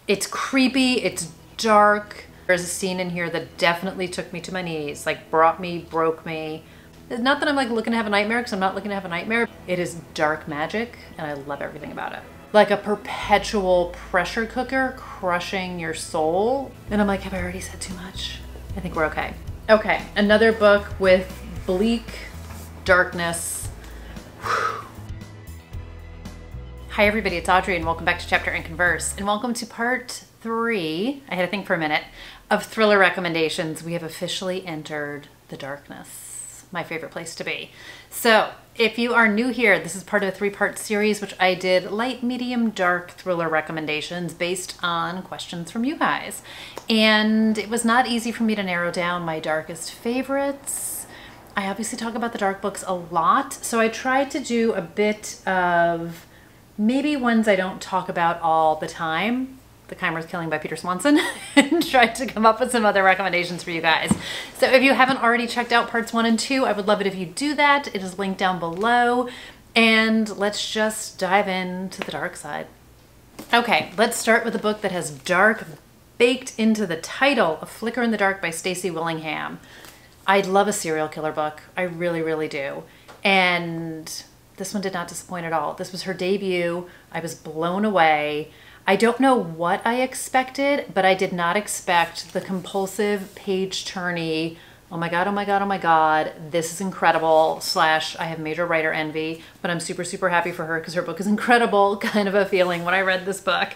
It's creepy, it's dark. There's a scene in here that definitely took me to my knees, like broke me. It's not that I'm like looking to have a nightmare, because I'm not looking to have a nightmare. It is dark magic, and I love everything about it. Like a perpetual pressure cooker crushing your soul. And I'm like, have I already said too much? I think we're okay. Okay, another book with bleak darkness. Whew. Hi everybody, it's Audrey and welcome back to Chapter and Converse, and welcome to part 3, I had to think for a minute, of thriller recommendations. We have officially entered the darkness, my favorite place to be. So if you are new here, this is part of a 3-part series which I did light, medium, dark thriller recommendations based on questions from you guys. And it was not easy for me to narrow down my darkest favorites. I obviously talk about the dark books a lot, so I tried to do a bit of maybe ones I don't talk about all the time. The Chimer's Killing by Peter Swanson, and tried to come up with some other recommendations for you guys. So if you haven't already checked out parts 1 and 2, I would love it if you do that. It is linked down below. And let's just dive into the dark side. Okay, let's start with a book that has dark baked into the title, A Flicker in the Dark by Stacey Willingham. I love a serial killer book. I really, really do. And this one did not disappoint at all. This was her debut. I was blown away. I don't know what I expected, but I did not expect the compulsive page-turny, oh my God, oh my God, oh my God, this is incredible, / I have major writer envy, but I'm super, super happy for her because her book is incredible, kind of a feeling when I read this book.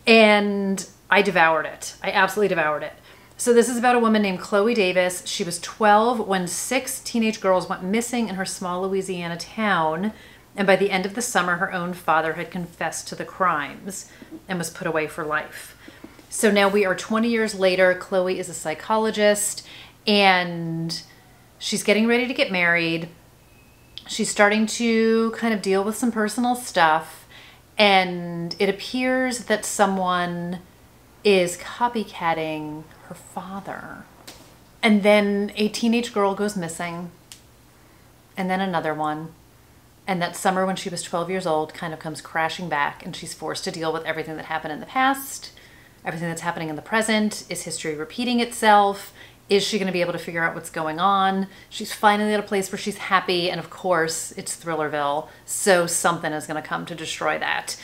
And I devoured it. I absolutely devoured it. So this is about a woman named Chloe Davis. She was 12 when 6 teenage girls went missing in her small Louisiana town. And by the end of the summer, her own father had confessed to the crimes and was put away for life. So now we are 20 years later. Chloe is a psychologist and she's getting ready to get married. She's starting to kind of deal with some personal stuff. And it appears that someone is copycatting her father. And then a teenage girl goes missing, and then another one. And that summer when she was 12 years old kind of comes crashing back, and she's forced to deal with everything that happened in the past, everything that's happening in the present. Is history repeating itself? Is she going to be able to figure out what's going on? She's finally at a place where she's happy, and of course it's Thrillerville, so something is going to come to destroy that.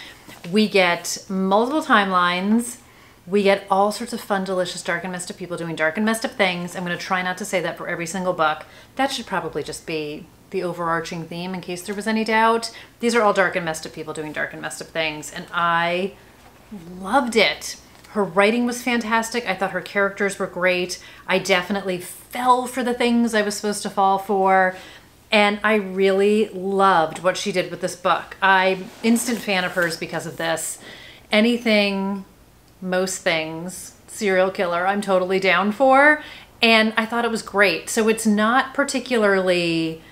We get multiple timelines. We get all sorts of fun, delicious, dark and messed up people doing dark and messed up things. I'm going to try not to say that for every single book. That should probably just be the overarching theme in case there was any doubt. These are all dark and messed up people doing dark and messed up things, and I loved it. Her writing was fantastic. I thought her characters were great. I definitely fell for the things I was supposed to fall for, and I really loved what she did with this book. I'm instant fan of hers because of this. Anything, most things, serial killer, I'm totally down for, and I thought it was great. So it's not particularly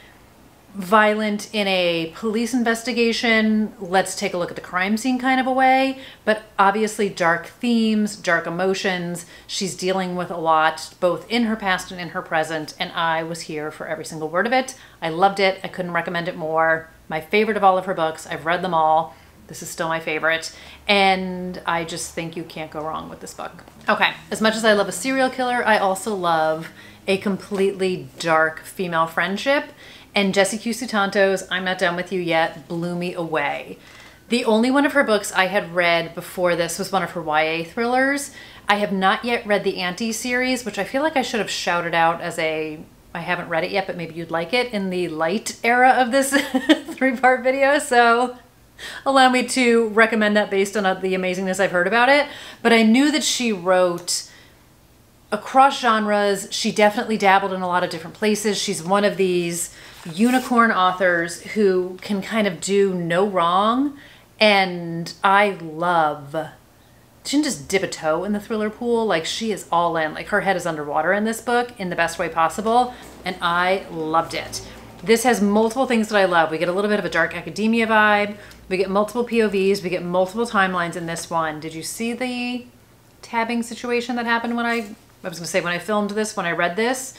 violent in a police investigation, let's take a look at the crime scene kind of a way, but obviously dark themes, dark emotions. She's dealing with a lot, both in her past and in her present, and I was here for every single word of it. I loved it. I couldn't recommend it more. My favorite of all of her books. I've read them all. This is still my favorite, and I just think you can't go wrong with this book. Okay, as much as I love a serial killer, I also love a completely dark female friendship. And Jessie Q. Sutanto's I'm Not Done With You Yet blew me away. The only one of her books I had read before this was one of her YA thrillers. I have not yet read the Auntie series, which I feel like I should have shouted out as a, I haven't read it yet, but maybe you'd like it, in the light era of this 3-part video. So allow me to recommend that based on the amazingness I've heard about it. But I knew that she wrote across genres. She definitely dabbled in a lot of different places. She's one of these unicorn authors who can kind of do no wrong, and I love, she didn't just dip a toe in the thriller pool, like she is all in, like her head is underwater in this book in the best way possible, and I loved it. This has multiple things that I love. We get a little bit of a dark academia vibe, we get multiple POVs, we get multiple timelines in this one. Did you see the tabbing situation that happened when I was gonna say when I filmed this, when I read this?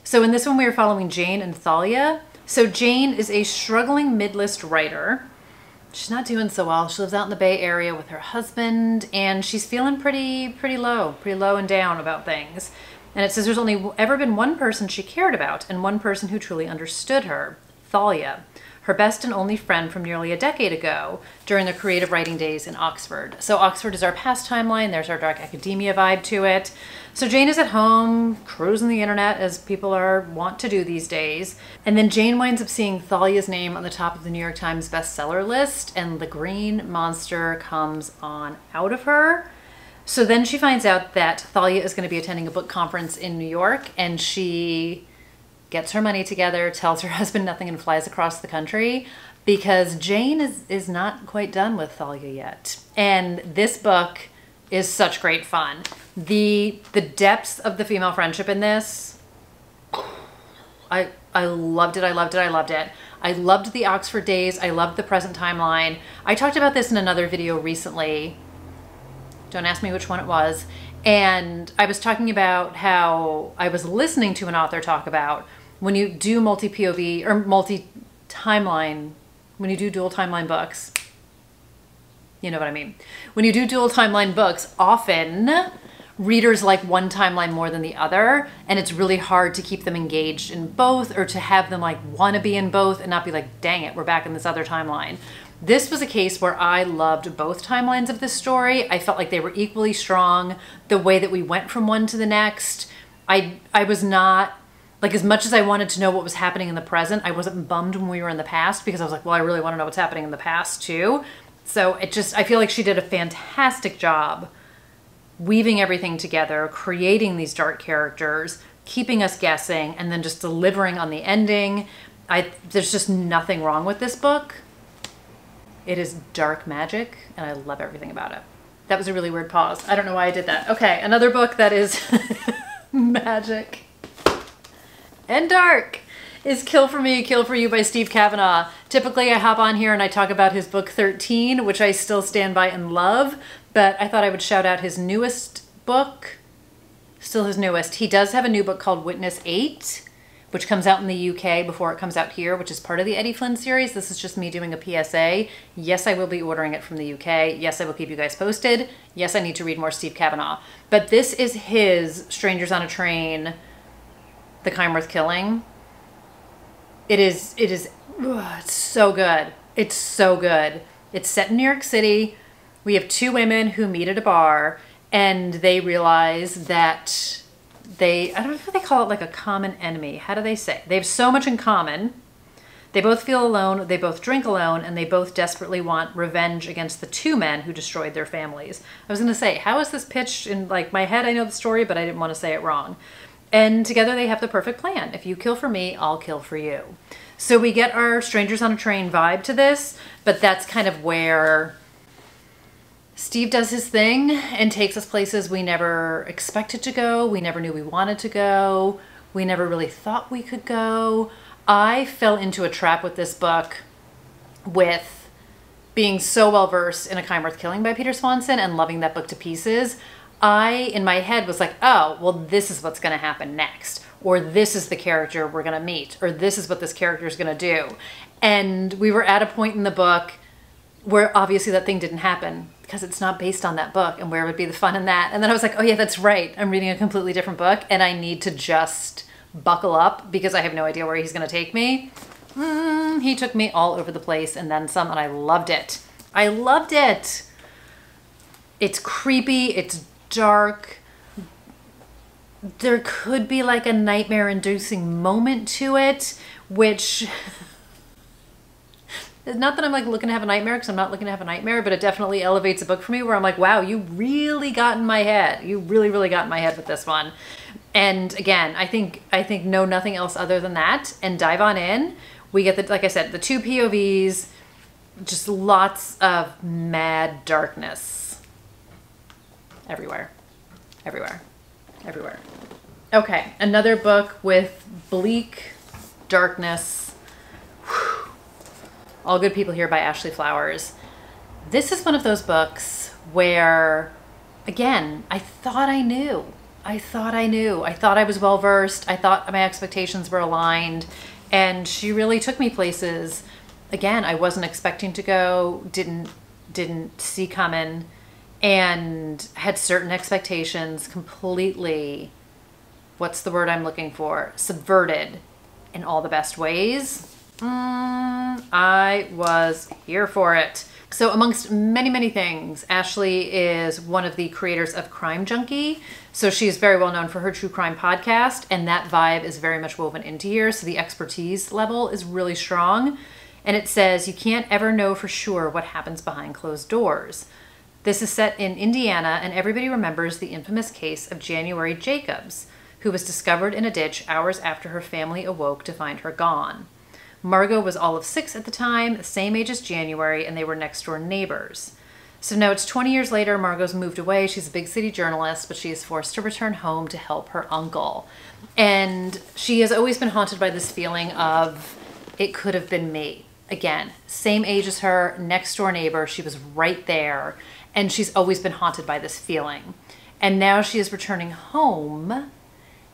So in this one, we were following Jane and Thalia. So Jane is a struggling mid-list writer she's not doing so well. She lives out in the Bay Area with her husband, and she's feeling pretty low and down about things. And it says there's only ever been one person she cared about and one person who truly understood her, Thalia, her best and only friend from nearly a decade ago during their creative writing days in Oxford. So Oxford is our past timeline. There's our dark academia vibe to it. So Jane is at home, cruising the internet as people are wont to do these days. And then Jane winds up seeing Thalia's name on the top of the New York Times bestseller list, and the green monster comes on out of her. So then she finds out that Thalia is going to be attending a book conference in New York, and she gets her money together, tells her husband nothing, and flies across the country because Jane is not quite done with Thalia yet. And this book is such great fun. The depths of the female friendship in this, I loved it, I loved it, I loved it. I loved the Oxford days, I loved the present timeline. I talked about this in another video recently. Don't ask me which one it was. And I was talking about how I was listening to an author talk about when you do multi-POV or multi-timeline, when you do dual timeline books, you know what I mean. When you do dual timeline books, often readers like one timeline more than the other, and it's really hard to keep them engaged in both or to have them like want to be in both and not be like, dang it, we're back in this other timeline. This was a case where I loved both timelines of this story. I felt like they were equally strong. The way that we went from one to the next, I was not, like, as much as I wanted to know what was happening in the present, I wasn't bummed when we were in the past because I was like, well, I really want to know what's happening in the past too. So I feel like she did a fantastic job weaving everything together, creating these dark characters, keeping us guessing, and then just delivering on the ending. There's just nothing wrong with this book. It is dark magic, and I love everything about it. That was a really weird pause. I don't know why I did that. Okay, another book that is magic and dark is Kill for Me, Kill for You by Steve Kavanaugh. Typically, I hop on here and I talk about his book 13, which I still stand by and love, but I thought I would shout out his newest book, still his newest. He does have a new book called Witness 8, which comes out in the UK before it comes out here, which is part of the Eddie Flynn series. This is just me doing a PSA. Yes, I will be ordering it from the UK. Yes, I will keep you guys posted. Yes, I need to read more Steve Kavanaugh. But this is his Strangers on a Train, The Crime Worth Killing. It's so good. It's so good. It's set in New York City. We have two women who meet at a bar, and they realize that I don't know if they call it like a common enemy. How do they say? They have so much in common. They both feel alone, they both drink alone, and they both desperately want revenge against the two men who destroyed their families. I was going to say, how is this pitched in like my head? I know the story, but I didn't want to say it wrong. And together they have the perfect plan. If you kill for me, I'll kill for you. So we get our Strangers on a Train vibe to this, but that's kind of where Steve does his thing and takes us places we never expected to go. We never knew we wanted to go. We never really thought we could go. I fell into a trap with this book with being so well versed in A Crime Worth Killing by Peter Swanson and loving that book to pieces. I, in my head, was like, oh, well, this is what's going to happen next. Or this is the character we're going to meet. Or this is what this character is going to do. And we were at a point in the book where obviously that thing didn't happen because it's not based on that book, and where would be the fun in that? And then I was like, oh yeah, that's right. I'm reading a completely different book and I need to just buckle up because I have no idea where he's going to take me. He took me all over the place and then some, and I loved it. I loved it. It's creepy. It's dark. There could be like a nightmare-inducing moment to it, which... Not that I'm like looking to have a nightmare, because I'm not looking to have a nightmare, but it definitely elevates a book for me where I'm like, wow, you really got in my head. You really, really got in my head with this one. And again, I think know nothing else other than that and dive on in. We get the, like I said, the two POVs, just lots of mad darkness. Everywhere. Everywhere. Everywhere. Okay, another book with bleak darkness. Whew. All Good People Here by Ashley Flowers. This is one of those books where, again, I thought I knew. I thought I was well-versed. I thought my expectations were aligned. And she really took me places again, I wasn't expecting to go, didn't see coming, and had certain expectations completely, what's the word I'm looking for? Subverted in all the best ways. I was here for it. So amongst many, many things, Ashley is one of the creators of Crime Junkie. So she is very well known for her true crime podcast, and that vibe is very much woven into here. So the expertise level is really strong. And it says, you can't ever know for sure what happens behind closed doors. This is set in Indiana, and everybody remembers the infamous case of January Jacobs, who was discovered in a ditch hours after her family awoke to find her gone. Margot was all of 6 at the time, the same age as January, and they were next door neighbors. So now it's 20 years later, Margot's moved away. She's a big city journalist, but she is forced to return home to help her uncle. And she has always been haunted by this feeling of, it could have been me. Again, same age as her, next door neighbor. She was right there. And she's always been haunted by this feeling. And now she is returning home,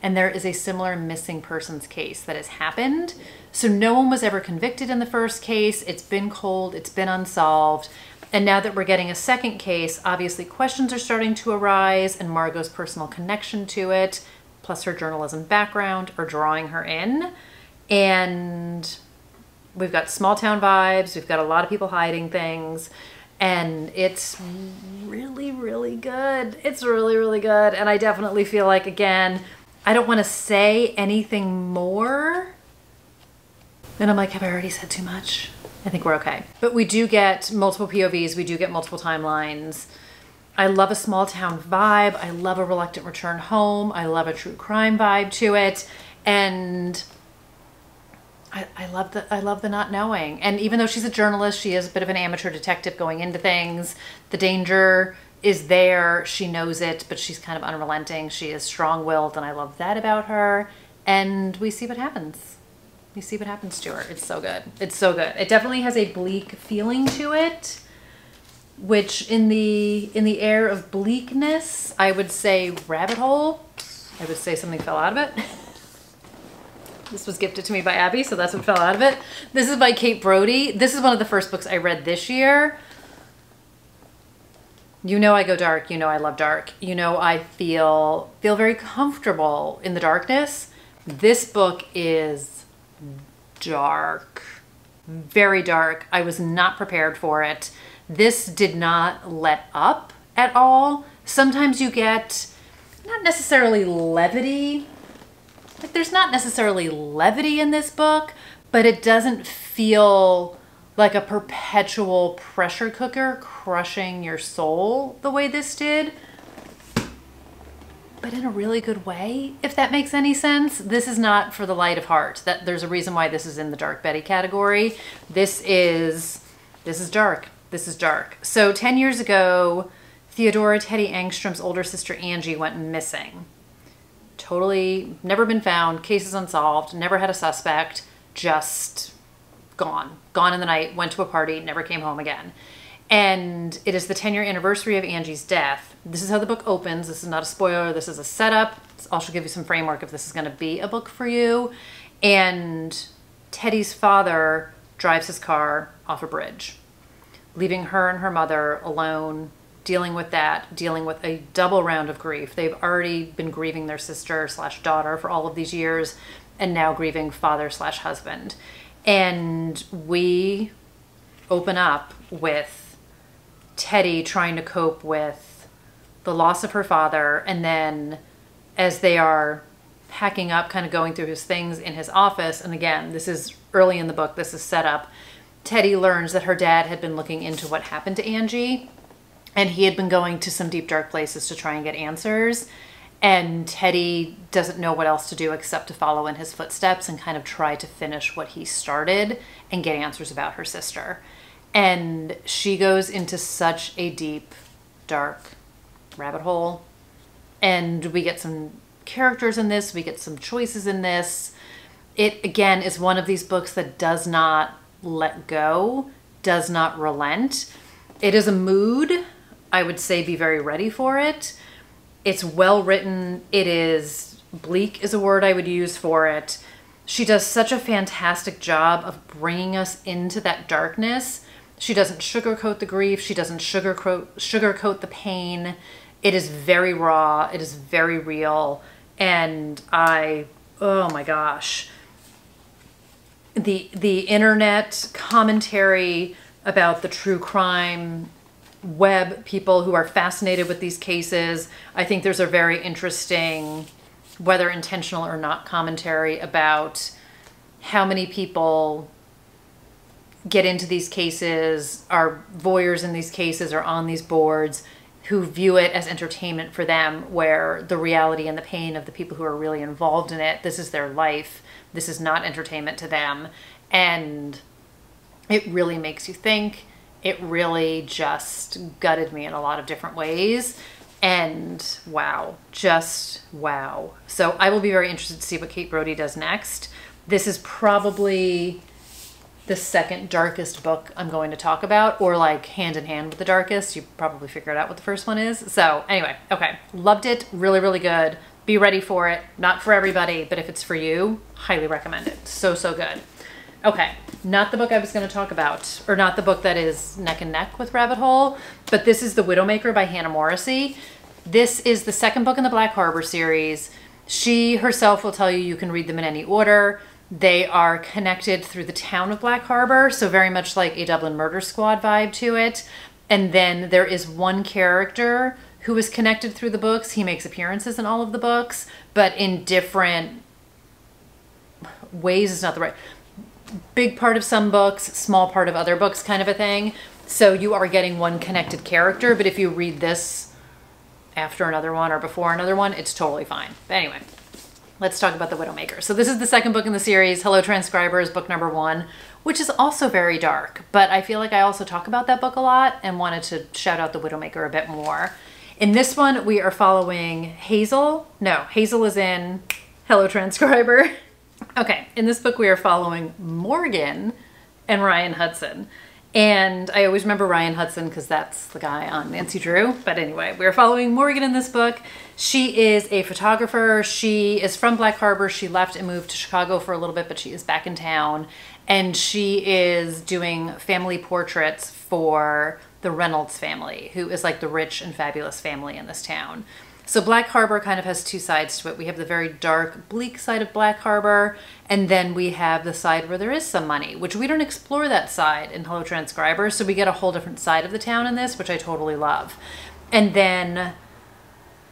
and there is a similar missing persons case that has happened. So no one was ever convicted in the first case. It's been cold, it's been unsolved. And now that we're getting a second case, obviously questions are starting to arise, and Margot's personal connection to it, plus her journalism background, are drawing her in. And we've got small town vibes. We've got a lot of people hiding things. And it's really, really good. It's really, really good. And I definitely feel like, again, I don't want to say anything more. And I'm like, have I already said too much? I think we're okay. But we do get multiple POVs. We do get multiple timelines. I love a small town vibe. I love a reluctant return home. I love a true crime vibe to it. And I love the not knowing. And even though she's a journalist, she is a bit of an amateur detective going into things. The danger is there. She knows it, but she's kind of unrelenting. She is strong-willed, and I love that about her. And we see what happens. We see what happens to her. It's so good. It's so good. It definitely has a bleak feeling to it, which in the air of bleakness, I would say rabbit hole. I would say something fell out of it. This was gifted to me by Abby, so that's what fell out of it. This is by Kate Brody. This is one of the first books I read this year. You know I go dark. You know I love dark. You know I feel very comfortable in the darkness. This book is dark. Very dark. I was not prepared for it. This did not let up at all. Sometimes you get not necessarily levity. Like, there's not necessarily levity in this book, but it doesn't feel like a perpetual pressure cooker crushing your soul the way this did, but in a really good way, if that makes any sense. This is not for the light of heart. That there's a reason why this is in the Dark Betty category. This is dark. This is dark. So 10 years ago, Theodora Teddy Angstrom's older sister Angie went missing. Totally never been found, case is unsolved, never had a suspect, just gone. Gone in the night, went to a party, never came home again. And it is the 10-year anniversary of Angie's death. This is how the book opens. This is not a spoiler. This is a setup. I'll also give you some framework if this is going to be a book for you. And Teddy's father drives his car off a bridge, leaving her and her mother alone, dealing with that, dealing with a double round of grief. They've already been grieving their sister/daughter for all of these years, and now grieving father/husband. And we open up with Teddy trying to cope with the loss of her father, and then as they are packing up, kind of going through his things in his office, and again, this is early in the book, this is set up, Teddy learns that her dad had been looking into what happened to Angie, and he had been going to some deep, dark places to try and get answers. And Teddy doesn't know what else to do except to follow in his footsteps and kind of try to finish what he started and get answers about her sister. And she goes into such a deep, dark rabbit hole. And we get some characters in this. We get some choices in this. It, again, is one of these books that does not let go, does not relent. It is a mood. I would say be very ready for it. It's well written. It is bleak is a word I would use for it. She does such a fantastic job of bringing us into that darkness. She doesn't sugarcoat the grief. She doesn't sugarcoat the pain. It is very raw. It is very real. And oh my gosh. The internet commentary about the true crime web people who are fascinated with these cases. I think there's a very interesting, whether intentional or not, commentary about how many people get into these cases, are voyeurs in these cases, or on these boards, who view it as entertainment for them, where the reality and the pain of the people who are really involved in it, this is their life. This is not entertainment to them. And it really makes you think. It really just gutted me in a lot of different ways. And wow, just wow. So I will be very interested to see what Kate Brody does next. This is probably the second darkest book I'm going to talk about, or like hand in hand with the darkest. You probably figured out what the first one is. So anyway, okay. Loved it. Really, really good. Be ready for it. Not for everybody, but if it's for you, highly recommend it. So, so good. Okay, not the book I was going to talk about, or not the book that is neck and neck with Rabbit Hole, but this is The Widowmaker by Hannah Morrissey. This is the second book in the Black Harbor series. She herself will tell you you can read them in any order. They are connected through the town of Black Harbor, so very much like a Dublin Murder Squad vibe to it. And then there is one character who is connected through the books. He makes appearances in all of the books, but in different ways is not the right... Big part of some books, small part of other books kind of a thing. So you are getting one connected character, but if you read this after another one or before another one, it's totally fine. But anyway, let's talk about The Widowmaker. So this is the second book in the series, Hello Transcribers, book number 1, which is also very dark, but I feel like I also talk about that book a lot and wanted to shout out The Widowmaker a bit more. In this one, we are following Hazel. No, Hazel is in Hello Transcriber. Okay, in this book we are following Morgan and Ryan Hudson. And I always remember Ryan Hudson because that's the guy on Nancy Drew. But anyway, we're following Morgan in this book. She is a photographer. She is from Black Harbor. She left and moved to Chicago for a little bit, but she is back in town. And she is doing family portraits for the Reynolds family, who is like the rich and fabulous family in this town. So Black Harbor kind of has two sides to it. We have the very dark, bleak side of Black Harbor, and then we have the side where there is some money, which we don't explore that side in Hello Transcriber, so we get a whole different side of the town in this, which I totally love. And then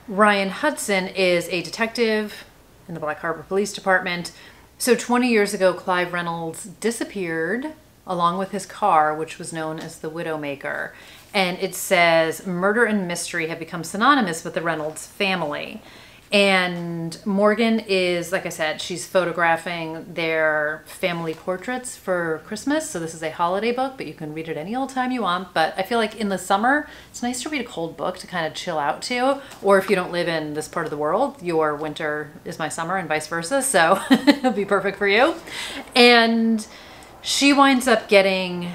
Ryan Hudson is a detective in the Black Harbor Police Department. So 20 years ago, Clive Reynolds disappeared along with his car, which was known as the Widowmaker. And it says murder and mystery have become synonymous with the Reynolds family. And Morgan is, like I said, she's photographing their family portraits for Christmas. So this is a holiday book, but you can read it any old time you want. But I feel like in the summer, it's nice to read a cold book to kind of chill out to. Or if you don't live in this part of the world, your winter is my summer and vice versa. So it'll be perfect for you. And she winds up getting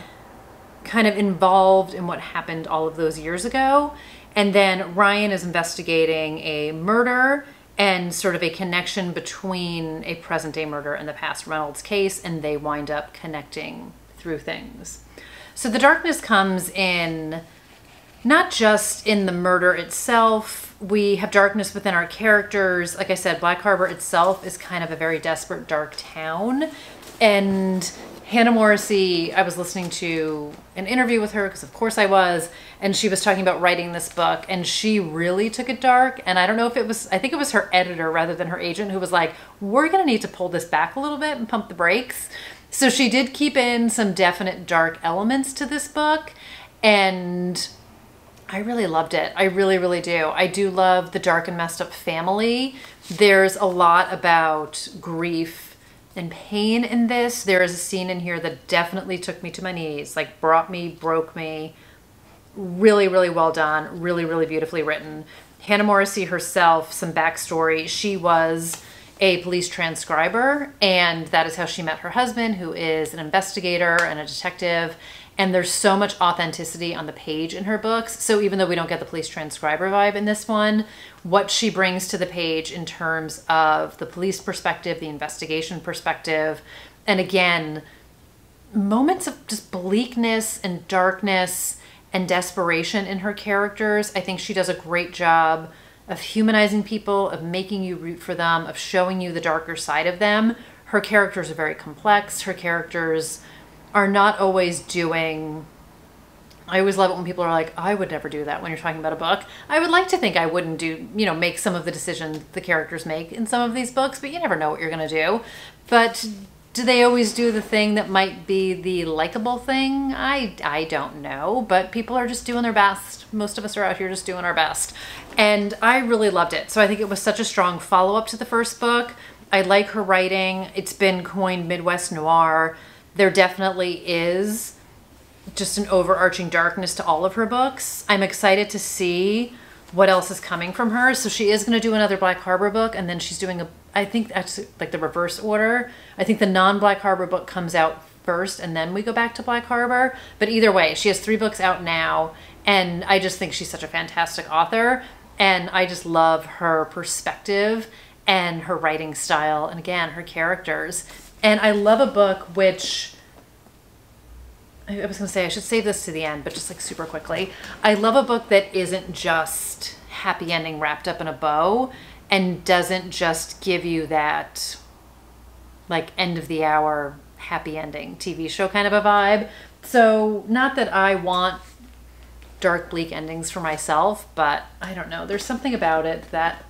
kind of involved in what happened all of those years ago. And then Ryan is investigating a murder and sort of a connection between a present day murder and the past Reynolds case, and they wind up connecting through things. So the darkness comes in not just in the murder itself. We have darkness within our characters. Like I said, Black Harbor itself is kind of a very desperate, dark town. And Hannah Morrissey, I was listening to an interview with her, because of course I was, and she was talking about writing this book, and she really took it dark. And I don't know if it was, I think it was her editor rather than her agent who was like, we're going to need to pull this back a little bit and pump the brakes. So she did keep in some definite dark elements to this book, and I really loved it. I really, really do. I do love the dark and messed up family. There's a lot about grief and pain in this. There is a scene in here that definitely took me to my knees, like broke me. Really, really well done. Really, really beautifully written. Hannah Morrissey herself, some backstory. She was a police transcriber, and that is how she met her husband, who is an investigator and a detective. And there's so much authenticity on the page in her books. So even though we don't get the police transcriber vibe in this one, what she brings to the page in terms of the police perspective, the investigation perspective, and again, moments of just bleakness and darkness and desperation in her characters. I think she does a great job of humanizing people, of making you root for them, of showing you the darker side of them. Her characters are very complex. Her characters are not always doing... I always love it when people are like, I would never do that when you're talking about a book. I would like to think I wouldn't do, make some of the decisions the characters make in some of these books, but you never know what you're going to do. But do they always do the thing that might be the likable thing? I don't know, but people are just doing their best. Most of us are out here just doing our best. And I really loved it. So I think it was such a strong follow-up to the first book. I like her writing. It's been coined Midwest noir. There definitely is just an overarching darkness to all of her books. I'm excited to see what else is coming from her. So she is going to do another Black Harbor book, and then she's doing I think that's like the reverse order. I think the non-Black Harbor book comes out first, and then we go back to Black Harbor. But either way, she has 3 books out now, and I just think she's such a fantastic author, and I just love her perspective and her writing style, and again, her characters. And I love a book which... I was going to say, I should save this to the end, but just like super quickly. I love a book that isn't just happy ending wrapped up in a bow and doesn't just give you that like end of the hour happy ending TV show kind of a vibe. So not that I want dark, bleak endings for myself, but I don't know. There's something about it that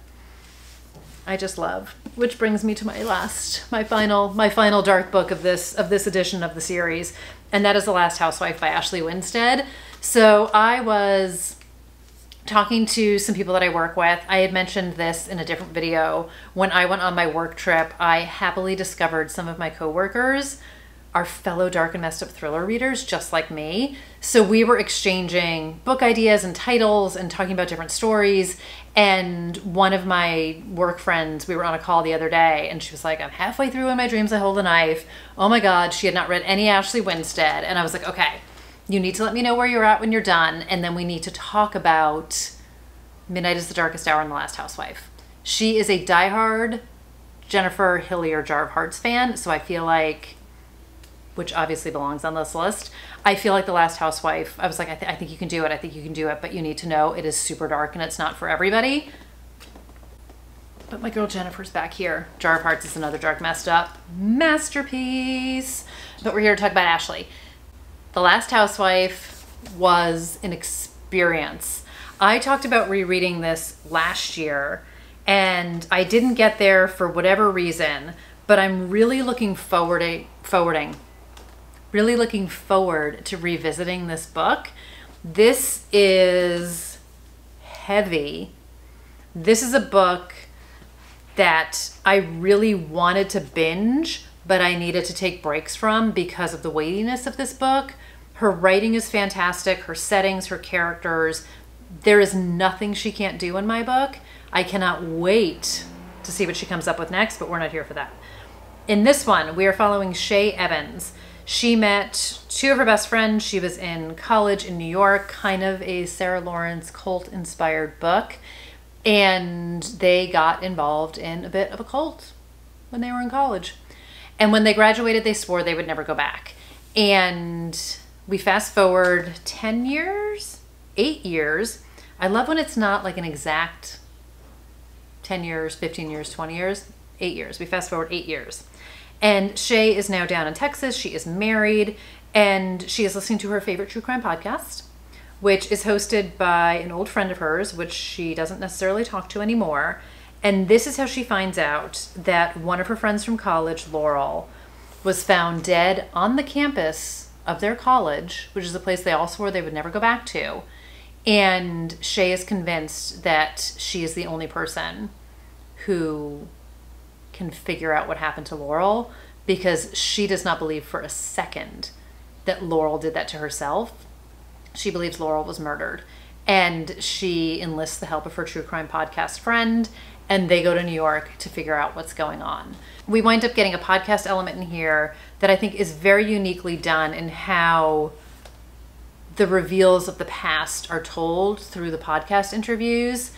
I just love, which brings me to my final dark book of this edition of the series, and that is The Last Housewife by Ashley Winstead. So I was talking to some people that I work with. I had mentioned this in a different video. When I went on my work trip, I happily discovered some of my coworkers are fellow dark and messed up thriller readers just like me. So we were exchanging book ideas and titles and talking about different stories. And one of my work friends, we were on a call the other day, and she was like, I'm halfway through In My Dreams I Hold a Knife. Oh my God, she had not read any Ashley Winstead. And I was like, okay, you need to let me know where you're at when you're done. And then we need to talk about Midnight is the Darkest Hour and The Last Housewife. She is a diehard Jennifer Hillier Jar of Hearts fan. So I feel like, which obviously belongs on this list, I feel like The Last Housewife, I was like, I think you can do it. I think you can do it. But you need to know it is super dark and it's not for everybody. But my girl Jennifer's back here. Jar of Hearts is another dark, messed up masterpiece. But we're here to talk about Ashley. The Last Housewife was an experience. I talked about rereading this last year, and I didn't get there for whatever reason, but I'm really looking forward to revisiting this book. This is heavy. This is a book that I really wanted to binge, but I needed to take breaks from because of the weightiness of this book. Her writing is fantastic, her settings, her characters. There is nothing she can't do in my book. I cannot wait to see what she comes up with next, but we're not here for that. In this one, we are following Shay Evans. She met 2 of her best friends. She was in college in New York, kind of a Sarah Lawrence cult-inspired book. And they got involved in a bit of a cult when they were in college. And when they graduated, they swore they would never go back. And we fast forward 10 years, 8 years. I love when it's not like an exact 10 years, 15 years, 20 years, 8 years. We fast forward 8 years. And Shay is now down in Texas. She is married, and she is listening to her favorite true crime podcast, which is hosted by an old friend of hers, which she doesn't necessarily talk to anymore. And this is how she finds out that one of her friends from college, Laurel, was found dead on the campus of their college, which is a place they all swore they would never go back to. And Shay is convinced that she is the only person who can figure out what happened to Laurel, because she does not believe for a second that Laurel did that to herself. She believes Laurel was murdered, and she enlists the help of her true crime podcast friend, and they go to New York to figure out what's going on. We wind up getting a podcast element in here that I think is very uniquely done in how the reveals of the past are told through the podcast interviews.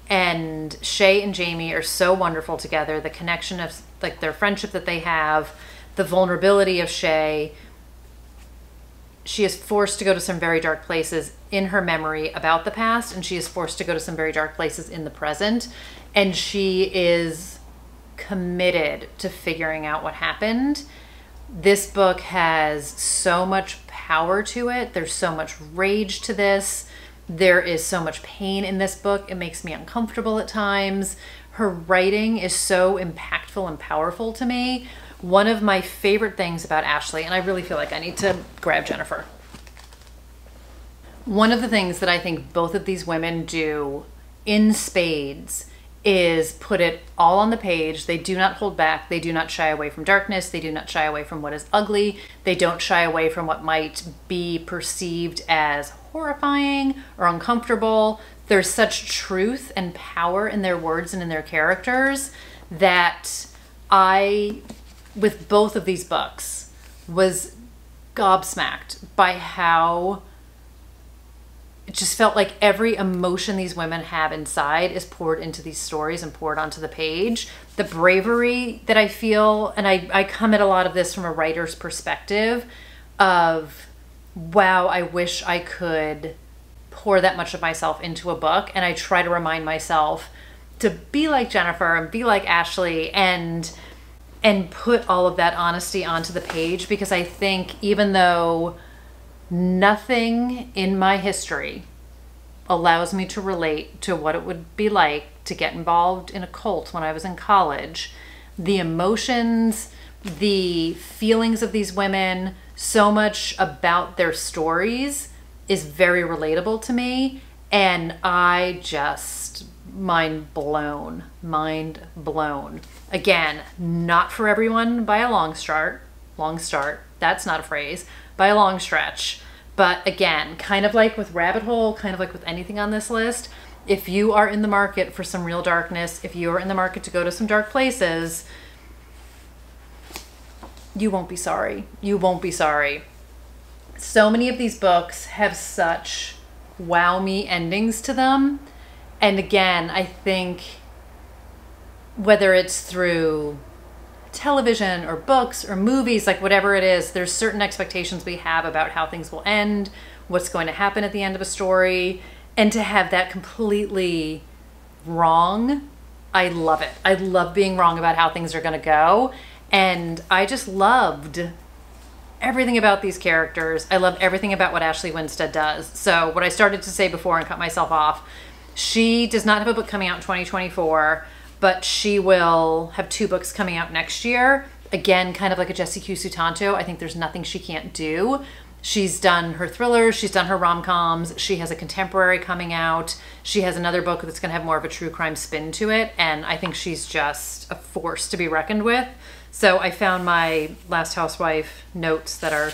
And Shay and Jamie are so wonderful together. The connection of like their friendship that they have, the vulnerability of Shay. She is forced to go to some very dark places in her memory about the past, and she is forced to go to some very dark places in the present. And she is committed to figuring out what happened. This book has so much power to it. There's so much rage to this. There is so much pain in this book. It makes me uncomfortable at times. Her writing is so impactful and powerful to me. One of my favorite things about Ashley, and I really feel like I need to grab Jennifer. One of the things that I think both of these women do in spades is put it all on the page. They do not hold back. They do not shy away from darkness. They do not shy away from what is ugly. They don't shy away from what might be perceived as horrifying or uncomfortable. There's such truth and power in their words and in their characters that I, with both of these books, was gobsmacked by how it just felt like every emotion these women have inside is poured into these stories and poured onto the page. The bravery that I feel, and I come at a lot of this from a writer's perspective of, wow, I wish I could pour that much of myself into a book. And I try to remind myself to be like Jennifer and be like Ashley and put all of that honesty onto the page, because I think even though nothing in my history allows me to relate to what it would be like to get involved in a cult when I was in college, the emotions, the feelings of these women, so much about their stories is very relatable to me. And I just mind blown. Again, not for everyone by a long start. That's not a phrase. By a long stretch. But again, kind of like with Rabbit Hole, kind of like with anything on this list, if you are in the market for some real darkness, if you are in the market to go to some dark places, you won't be sorry. You won't be sorry. So many of these books have such wow me endings to them. And again, I think whether it's through television or books or movies, like whatever it is, there's certain expectations we have about how things will end, what's going to happen at the end of a story, and to have that completely wrong, I love it. I love being wrong about how things are going to go, and I just loved everything about these characters. I love everything about what Ashley Winstead does. So what I started to say before and cut myself off, she does not have a book coming out in 2024, but she will have 2 books coming out next year. Again, kind of like a Jessie Q. Sutanto. I think there's nothing she can't do. She's done her thrillers, she's done her rom-coms, she has a contemporary coming out, she has another book that's gonna have more of a true crime spin to it, and I think she's just a force to be reckoned with. So I found my Last Housewife notes that are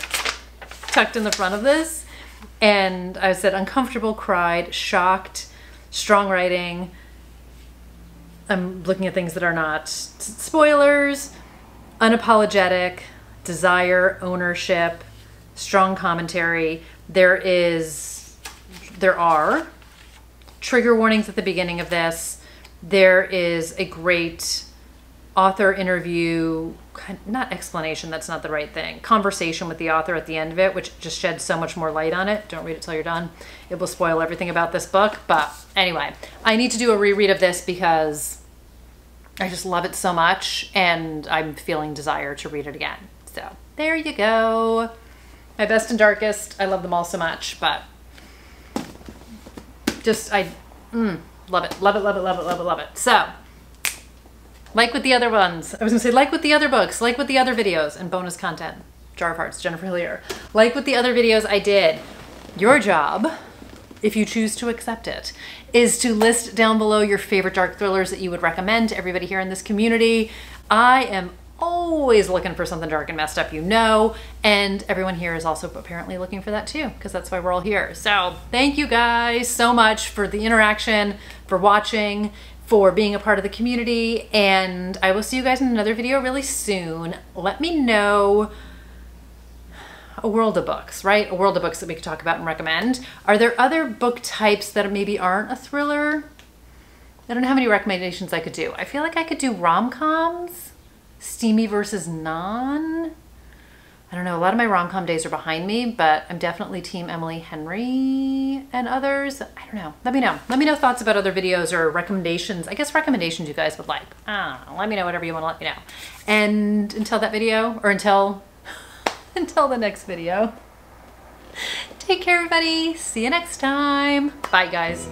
tucked in the front of this, and I said uncomfortable, cried, shocked, strong writing. I'm looking at things that are not spoilers, unapologetic, desire, ownership, strong commentary. There are trigger warnings at the beginning of this. There is a great author interview, not explanation, that's not the right thing, conversation with the author at the end of it, which just sheds so much more light on it. Don't read it till you're done. It will spoil everything about this book. But anyway, I need to do a reread of this because I just love it so much and I'm feeling desire to read it again. So there you go. My best and darkest. I love them all so much, but just, love it. Love it, love it, love it, love it, love it. So, like with the other ones, I was gonna say like with the other books, like with the other videos and bonus content. Jar of Hearts, Jennifer Hillier. Like with the other videos I did, your job, if you choose to accept it, is to list down below your favorite dark thrillers that you would recommend to everybody here in this community. I am always looking for something dark and messed up, you know, and everyone here is also apparently looking for that too, because that's why we're all here. So thank you guys so much for the interaction, for watching, for being a part of the community, and I will see you guys in another video really soon. Let me know a world of books, right? A world of books that we could talk about and recommend. Are there other book types that maybe aren't a thriller? I don't know how many recommendations I could do. I feel like I could do rom-coms, steamy versus non. I don't know, a lot of my rom-com days are behind me, but I'm definitely team Emily Henry and others. I don't know. Let me know. Let me know thoughts about other videos or recommendations. I guess recommendations you guys would like. I don't know. Let me know whatever you want to let me know. And until that video, or until the next video, take care, everybody. See you next time. Bye, guys.